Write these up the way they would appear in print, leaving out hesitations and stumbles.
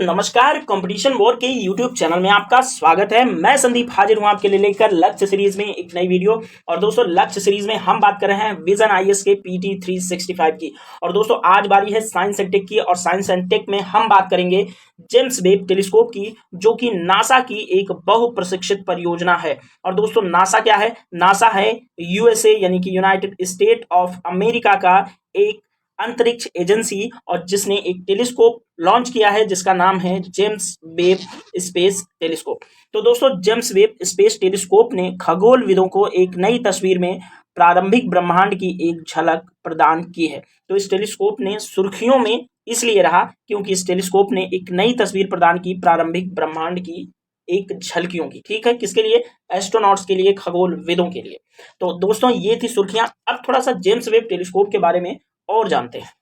नमस्कार। Competition war के YouTube channel में आपका स्वागत है। मैं संदीप हाजिर हूं आपके लिए लेकर लक्ष्य सीरीज में एक नई वीडियो। और दोस्तों लक्ष्य सीरीज में हम बात कर रहे हैं विजन आईएएस के पीटी 365 की। और दोस्तों आज बारी है साइंस एंड टेक की, और साइंस एंड टेक में हम बात करेंगे जेम्स वेब टेलीस्कोप की, जो कि नासा की एक बहुप्रशिक्षित परियोजना है। और दोस्तों नासा क्या है? नासा है यूएसए यानी कि यूनाइटेड स्टेट ऑफ अमेरिका का एक अंतरिक्ष एजेंसी, और जिसने एक टेलीस्कोप लॉन्च किया है जिसका नाम है जेम्स वेब स्पेस टेलीस्कोप। तो दोस्तों जेम्स वेब स्पेस टेलीस्कोप ने खगोलविदों को एक नई तस्वीर में प्रारंभिक ब्रह्मांड की एक झलक प्रदान की है। तो इस टेलीस्कोप ने सुर्खियों में इसलिए रहा क्योंकि इस टेलीस्कोप ने एक नई तस्वीर प्रदान की प्रारंभिक ब्रह्मांड की एक झलकियों की। ठीक है, किसके लिए? एस्ट्रोनॉट्स के लिए, खगोलविदों के लिए। तो दोस्तों ये थी सुर्खियां। अब थोड़ा सा जेम्स वेब टेलीस्कोप के बारे में और जानते हैं।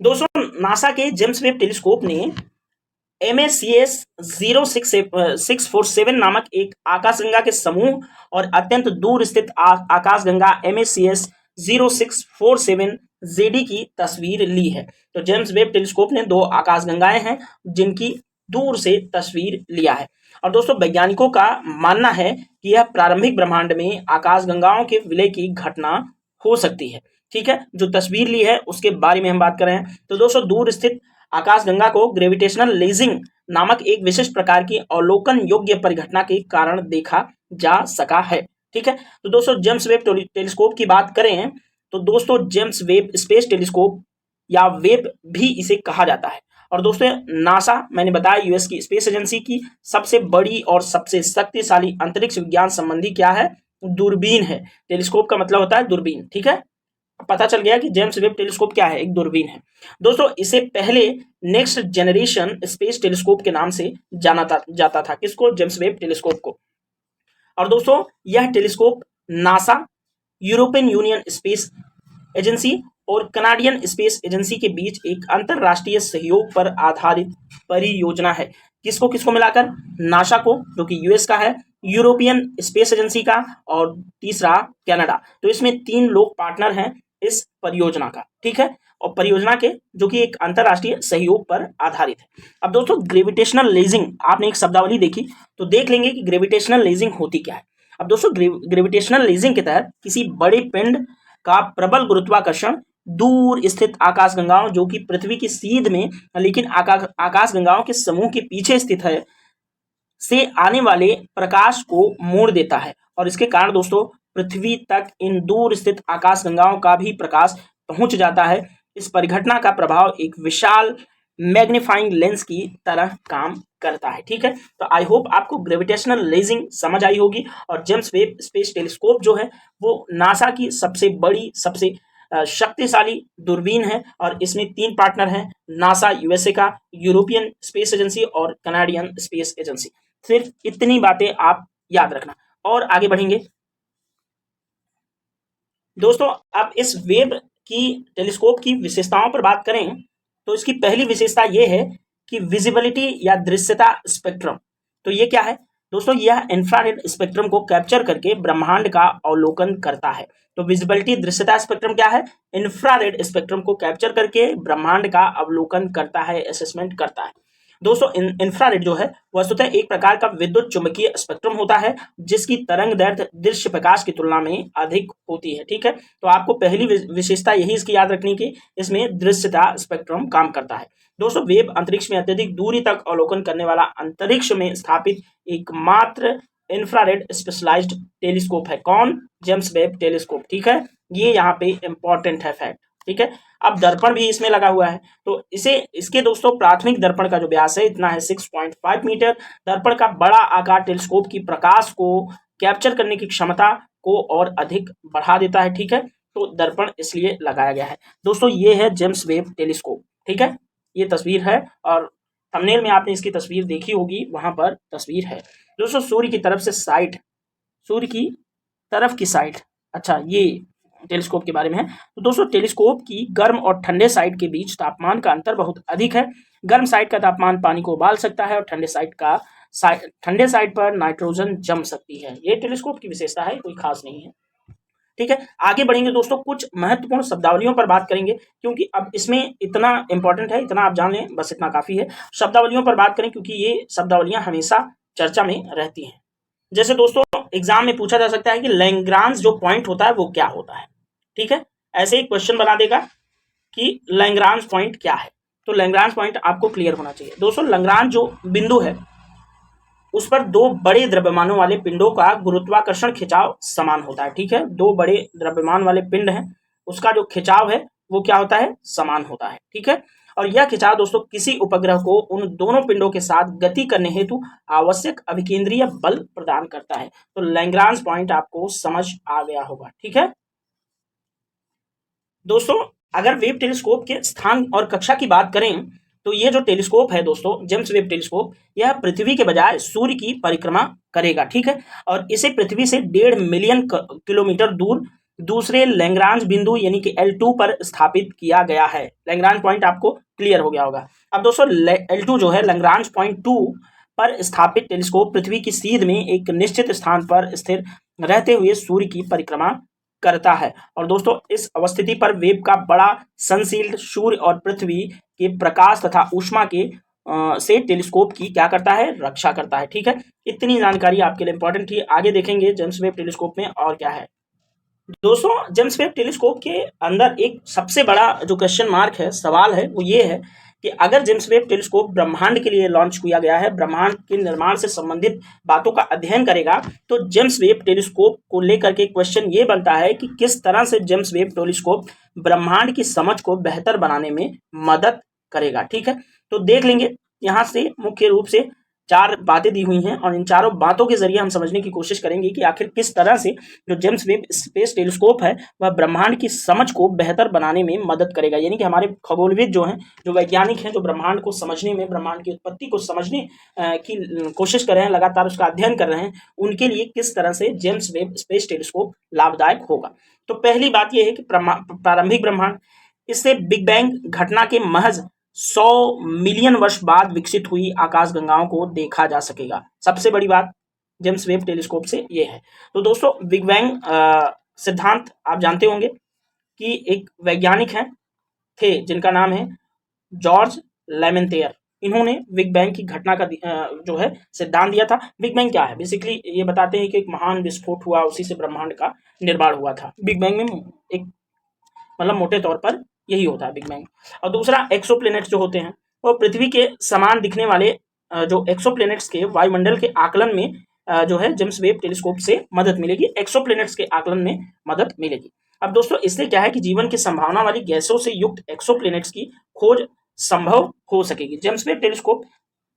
दोस्तों नासा के जेम्स वेब टेलीस्कोप ने MACS 0647 नामक एक आकाशगंगा के समूह और अत्यंत दूर स्थित आकाशगंगा MACS 0647 ZD की तस्वीर ली है। तो जेम्स वेब टेलीस्कोप ने दो आकाशगंगाएं हैं जिनकी दूर से तस्वीर लिया है। और दोस्तों वैज्ञानिकों का मानना है कि यह प्रारंभिक ब्रह्मांड में आकाशगंगाओं के विलय की घटना हो सकती है। ठीक है, जो तस्वीर ली है उसके बारे में हम बात कर रहे हैं। तो दोस्तों दूर स्थित आकाशगंगा को ग्रेविटेशनल लेजिंग नामक एक विशिष्ट प्रकार की अवलोकन योग्य परिघटना के कारण देखा जा सका है। ठीक है, तो दोस्तों जेम्स वेब टेलीस्कोप की बात करें तो दोस्तों जेम्स वेब स्पेस टेलीस्कोप या वेब भी इसे कहा जाता है। और दोस्तों नासा, मैंने बताया यूएस की स्पेस एजेंसी की सबसे बड़ी और सबसे शक्तिशाली अंतरिक्ष विज्ञान संबंधी क्या है? दूरबीन है। टेलीस्कोप का मतलब होता है दूरबीन। ठीक है, पता चल गया कि जेम्स वेब टेलीस्कोप क्या है? एक दूरबीन है। दोस्तों इसे पहले नेक्स्ट जनरेशन स्पेस टेलीस्कोप के नाम से जाना जाता था। किसको? जेम्स वेब टेलीस्कोप को। और दोस्तों यह telescope NASA, European union space agency और कनाडियन स्पेस एजेंसी के बीच एक अंतरराष्ट्रीय सहयोग पर आधारित परियोजना है। किसको किसको मिलाकर? नासा को, जो कि यूएस का है, यूरोपियन स्पेस एजेंसी का, और तीसरा कनाडा। तो इसमें तीन लोग पार्टनर हैं इस परियोजना का। ठीक है, और परियोजना के जो कि एक अंतरराष्ट्रीय सहयोग पर आधारित है। अब दोस्तों ग्रेविटेशनल लेजिंग, आपने एक शब्दावली देखी तो देख लेंगे कि ग्रेविटेशनल लेजिंग होती क्या है। अब दोस्तों ग्रेविटेशनल लेजिंग के तहत किसी बड़े पिंड का प्रबल गुरुत्वाकर्षण दूर स्थित आकाशगंगाओं, जो कि पृथ्वी की सीध में लेकिन आकाशगंगाओं के समूह के पीछे स्थित है, से आने वाले प्रकाश को मोड़ देता है। और इसके कारण दोस्तों पृथ्वी तक इन दूर स्थित आकाशगंगाओं का भी प्रकाश पहुंच जाता है। इस परिघटना का प्रभाव एक विशाल मैग्नीफाइंग लेंस की तरह काम करता है। ठीक है, तो आई होप आपको ग्रेविटेशनल लेजिंग समझ आई होगी। और जेम्स वेब स्पेस टेलीस्कोप जो है वो नासा की सबसे बड़ी, सबसे शक्तिशाली दूरबीन है। और इसमें तीन पार्टनर हैं, नासा यूएसए का, यूरोपियन स्पेस एजेंसी और कनाडियन स्पेस एजेंसी। सिर्फ इतनी बातें आप याद रखना और आगे बढ़ेंगे। दोस्तों अब इस वेब की टेलीस्कोप की विशेषताओं पर बात करें तो इसकी पहली विशेषता यह है कि विजिबिलिटी या दृश्यता स्पेक्ट्रम। तो ये क्या है दोस्तों? यह इंफ्रारेड स्पेक्ट्रम को कैप्चर करके ब्रह्मांड का अवलोकन करता है। तो विजिबिलिटी दृश्यता स्पेक्ट्रम क्या है? इंफ्रारेड स्पेक्ट्रम को कैप्चर करके ब्रह्मांड का अवलोकन करता है, असेसमेंट करता है। दोस्तों इंफ्रारेड जो है वस्तुतः एक प्रकार का विद्युत चुंबकीय स्पेक्ट्रम होता है जिसकी तरंग दैर्ध्य दृश्य प्रकाश की तुलना में अधिक होती है। ठीक है, तो आपको पहली विशेषता यही इसकी याद रखनी कि इसमें दृश्यता स्पेक्ट्रम काम करता है। दोस्तों वेब अंतरिक्ष में अत्यधिक दूरी तक अवलोकन करने वाला अंतरिक्ष में स्थापित एकमात्र इंफ्रारेड स्पेशलाइज्ड टेलीस्कोप है। कौन? James Webb telescope. ठीक है, ये यहाँ पे इंपॉर्टेंट है फैक्ट। ठीक है, अब दर्पण भी इसमें लगा हुआ है। तो इसके दोस्तों प्राथमिक दर्पण का जो व्यास है इतना है 6.5 मीटर। दर्पण का बड़ा आकार टेलीस्कोप की प्रकाश को कैप्चर करने की क्षमता को और अधिक बढ़ा देता है। ठीक है, तो दर्पण इसलिए लगाया गया है। दोस्तों ये है जेम्स वेब टेलीस्कोप। ठीक है, ये तस्वीर है और थंबनेल में आपने इसकी तस्वीर देखी होगी, वहां पर तस्वीर है। दोस्तों सूर्य की तरफ से साइड, सूर्य की तरफ की साइड, अच्छा ये टेलीस्कोप के बारे में है। तो दोस्तों टेलीस्कोप की गर्म और ठंडे साइड के बीच तापमान का अंतर बहुत अधिक है। गर्म साइड का तापमान पानी को उबाल सकता है और ठंडे साइड पर नाइट्रोजन जम सकती है। ये टेलीस्कोप की विशेषता है, कोई खास नहीं है। ठीक है, आगे बढ़ेंगे दोस्तों, कुछ महत्वपूर्ण शब्दावलियों पर बात करेंगे, क्योंकि अब इसमें इतना इंपॉर्टेंट है, इतना आप जान लें, बस इतना काफी है। शब्दावलियों पर बात करें, क्योंकि ये शब्दावलियां हमेशा चर्चा में रहती हैं। जैसे दोस्तों एग्जाम में पूछा जा सकता है कि लैग्रांज जो पॉइंट होता है वो क्या होता है, ठीक है, ऐसे ही क्वेश्चन बना देगा कि लैग्रांज पॉइंट क्या है। तो लैग्रांज पॉइंट आपको क्लियर होना चाहिए दोस्तों। लैग्रांज जो बिंदु है उस पर दो बड़े द्रव्यमानों वाले पिंडों का गुरुत्वाकर्षण खिंचाव समान होता है, ठीक है, दो बड़े द्रव्यमान वाले पिंड हैं, उसका जो खिंचाव है वो क्या होता है, समान होता है, ठीक है। और यह खिंचाव दोस्तों किसी उपग्रह को उन दोनों पिंडों के साथ गति करने हेतु आवश्यक अभिकेंद्रीय बल प्रदान करता है। तो लैग्रांज पॉइंट आपको समझ आ गया होगा, ठीक है दोस्तों। अगर वेब टेलीस्कोप के स्थान और कक्षा की बात करें, तो ये जो टेलीस्कोप है दोस्तों, जेम्स वेब टेलीस्कोप, यह पृथ्वी के बजाय सूर्य की परिक्रमा करेगा, ठीक है, और इसे पृथ्वी से 1.5 मिलियन किलोमीटर दूर दूसरे लैग्रांज बिंदु यानी कि L2 पर स्थापित किया गया है। लैग्रांज पॉइंट आपको क्लियर हो गया होगा। अब दोस्तों L2 जो है लैग्रांज पॉइंट 2 पर स्थापित टेलीस्कोप पृथ्वी की सीध में एक निश्चित स्थान पर स्थिर रहते हुए सूर्य की परिक्रमा करता है। और दोस्तों इस अवस्थिति पर वेब का बड़ा सनशील्ड सूर्य और पृथ्वी के प्रकाश तथा ऊष्मा के से टेलीस्कोप की क्या करता है, रक्षा करता है, ठीक है। इतनी जानकारी आपके लिए इंपॉर्टेंट थी। आगे देखेंगे जेम्स वेब टेलीस्कोप में और क्या है। दोस्तों जेम्स वेब टेलीस्कोप के अंदर एक सबसे बड़ा जो क्वेश्चन मार्क है, सवाल है, वो ये है कि अगर जेम्स वेब टेलीस्कोप ब्रह्मांड के लिए लॉन्च किया गया है, ब्रह्मांड के निर्माण से संबंधित बातों का अध्ययन करेगा, तो जेम्स वेब टेलीस्कोप को लेकर के क्वेश्चन ये बनता है कि किस तरह से जेम्स वेब टेलीस्कोप ब्रह्मांड की समझ को बेहतर बनाने में मदद करेगा, ठीक है। तो देख लेंगे, यहाँ से मुख्य रूप से 4 बातें दी हुई हैं और इन चारों बातों के जरिए हम समझने की कोशिश करेंगे कि आखिर किस तरह से जो जेम्स वेब स्पेस टेलीस्कोप है वह ब्रह्मांड की समझ को बेहतर बनाने में मदद करेगा। यानी कि हमारे खगोलविद जो हैं, जो वैज्ञानिक हैं, जो ब्रह्मांड को समझने में, ब्रह्मांड की उत्पत्ति को समझने की कोशिश कर रहे हैं, लगातार उसका अध्ययन कर रहे हैं, उनके लिए किस तरह से जेम्स वेब स्पेस टेलीस्कोप लाभदायक होगा। तो पहली बात यह है कि प्रारंभिक ब्रह्मांड, इससे बिग बैंग घटना के महज 100 मिलियन वर्ष बाद विकसित हुई आकाशगंगाओं को देखा जा सकेगा। सबसे बड़ी बात जेम्स वेब टेलीस्कोप से ये है। तो दोस्तों बिग बैंग सिद्धांत आप जानते होंगे कि एक वैज्ञानिक थे जिनका नाम है जॉर्ज लेमेंतेयर। इन्होंने बिग बैंग की घटना का जो है सिद्धांत दिया था। बिग बैंग क्या है, बेसिकली ये बताते हैं कि एक महान विस्फोट हुआ, उसी से ब्रह्मांड का निर्माण हुआ था। बिग बैंग में एक मतलब मोटे तौर पर यही होता है बिग बैंग। और दूसरा एक्सोप्लैनेट्स जो होते हैं वो पृथ्वी के समान दिखने वाले जो एक्सोप्लैनेट्स के वायुमंडल के आकलन में जो है जेम्स वेब टेलीस्कोप से मदद मिलेगी, एक्सोप्लैनेट्स के आकलन में मदद मिलेगी। अब दोस्तों इससे क्या है कि जीवन की संभावना वाली गैसों से युक्त एक्सोप्लैनेट्स की खोज संभव हो सकेगी। जेम्स वेब टेलीस्कोप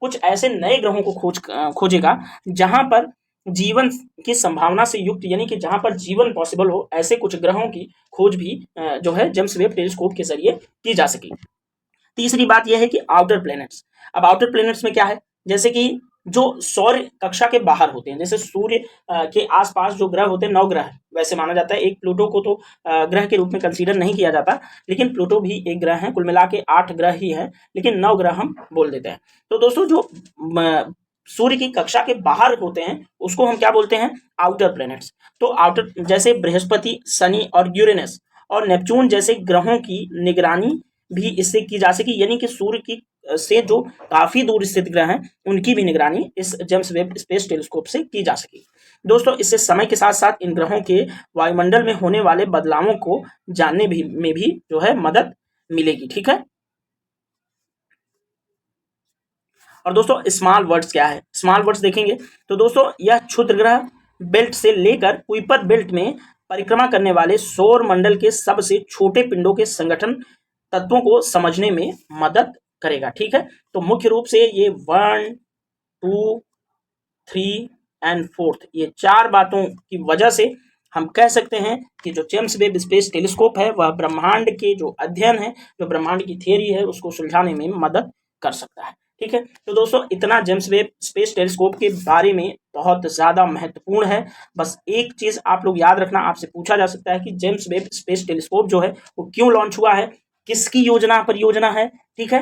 कुछ ऐसे नए ग्रहों को खोजेगा जहां पर जीवन की संभावना से युक्त, यानी कि जहां पर जीवन पॉसिबल हो, ऐसे कुछ ग्रहों की खोज भी जो है जेम्स वेब टेलीस्कोप के जरिए की जा सकेगी। तीसरी बात यह है कि आउटर प्लैनेट्स। अब आउटर प्लैनेट्स में क्या है, जैसे कि जो सौर कक्षा के बाहर होते हैं, जैसे सूर्य के आसपास जो ग्रह होते हैं, 9 ग्रह वैसे माना जाता है। एक प्लूटो को तो ग्रह के रूप में कंसीडर नहीं किया जाता, लेकिन प्लूटो भी एक ग्रह है। कुल मिला के 8 ग्रह ही है, लेकिन 9 ग्रह हम बोल देते हैं। तो दोस्तों जो सूर्य की कक्षा के बाहर होते हैं उसको हम क्या बोलते हैं, आउटर प्लैनेट्स। तो आउटर जैसे बृहस्पति, शनि और यूरेनस और नेपच्यून जैसे ग्रहों की निगरानी भी इससे की जा सकी, यानी कि सूर्य की से जो काफी दूर स्थित ग्रह हैं उनकी भी निगरानी इस जेम्स वेब स्पेस टेलीस्कोप से की जा सकी। दोस्तों इससे समय के साथ साथ इन ग्रहों के वायुमंडल में होने वाले बदलावों को जानने में भी जो है मदद मिलेगी, ठीक है। और दोस्तों स्मॉल वर्ड्स क्या है, स्मॉल वर्ड्स देखेंगे तो दोस्तों यह क्षुद्र ग्रह बेल्ट से लेकर कुइपर बेल्ट में परिक्रमा करने वाले सौर मंडल के सबसे छोटे पिंडों के संगठन तत्वों को समझने में मदद करेगा, ठीक है। तो मुख्य रूप से ये 1, 2, 3 एंड 4 ये 4 बातों की वजह से हम कह सकते हैं कि जो जेम्स वेब स्पेस टेलीस्कोप है वह ब्रह्मांड के जो अध्ययन है, जो ब्रह्मांड की थियरी है, उसको सुलझाने में मदद कर सकता है, ठीक है। तो दोस्तों इतना जेम्स वेब स्पेस टेलीस्कोप के बारे में बहुत ज़्यादा महत्वपूर्ण है। बस एक चीज़ आप लोग याद रखना, आपसे पूछा जा सकता है कि जेम्स वेब स्पेस टेलीस्कोप जो है वो क्यों लॉन्च हुआ है, किसकी परियोजना है, ठीक है।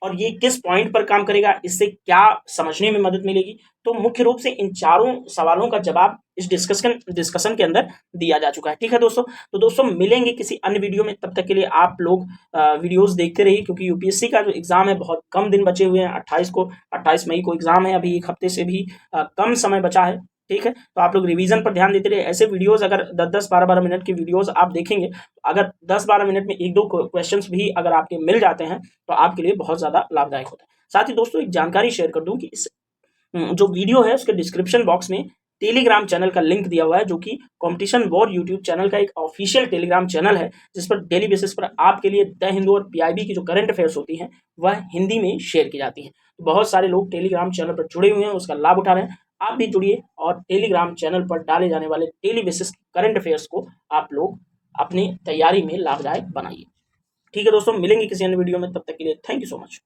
और ये किस पॉइंट पर काम करेगा, इससे क्या समझने में मदद मिलेगी। तो मुख्य रूप से इन चारों सवालों का जवाब इस डिस्कशन के अंदर दिया जा चुका है। ठीक है दोस्तों, तो दोस्तों मिलेंगे किसी अन्य वीडियो में, तब तक के लिए आप लोग वीडियोस देखते रहिए, क्योंकि यूपीएससी का जो एग्जाम है बहुत कम दिन बचे हुए हैं। 28 मई को एग्जाम है, अभी एक हफ्ते से भी कम समय बचा है। ठीक है, तो आप लोग रिवीजन पर ध्यान देते रहिए। ऐसे वीडियोस अगर 10-10 12-12 मिनट की वीडियोस आप देखेंगे, अगर 10-12 मिनट में एक दो क्वेश्चंस भी अगर आपके मिल जाते हैं तो आपके लिए बहुत ज़्यादा लाभदायक होता है। साथ ही दोस्तों एक जानकारी शेयर कर दूं कि इस जो वीडियो है उसके डिस्क्रिप्शन बॉक्स में टेलीग्राम चैनल का लिंक दिया हुआ है, जो कि कॉम्पिटिशन वॉर यूट्यूब चैनल का एक ऑफिशियल टेलीग्राम चैनल है, जिस पर डेली बेसिस पर आपके लिए द हिंदू और पीआईबी की जो करंट अफेयर्स होती हैं वह हिंदी में शेयर की जाती हैं। तो बहुत सारे लोग टेलीग्राम चैनल पर जुड़े हुए हैं, उसका लाभ उठा रहे हैं। आप भी जुड़िए और टेलीग्राम चैनल पर डाले जाने वाले डेली बेसिस करंट अफेयर्स को आप लोग अपनी तैयारी में लाभदायक बनाइए। ठीक है दोस्तों, मिलेंगे किसी अन्य वीडियो में, तब तक के लिए थैंक यू सो मच।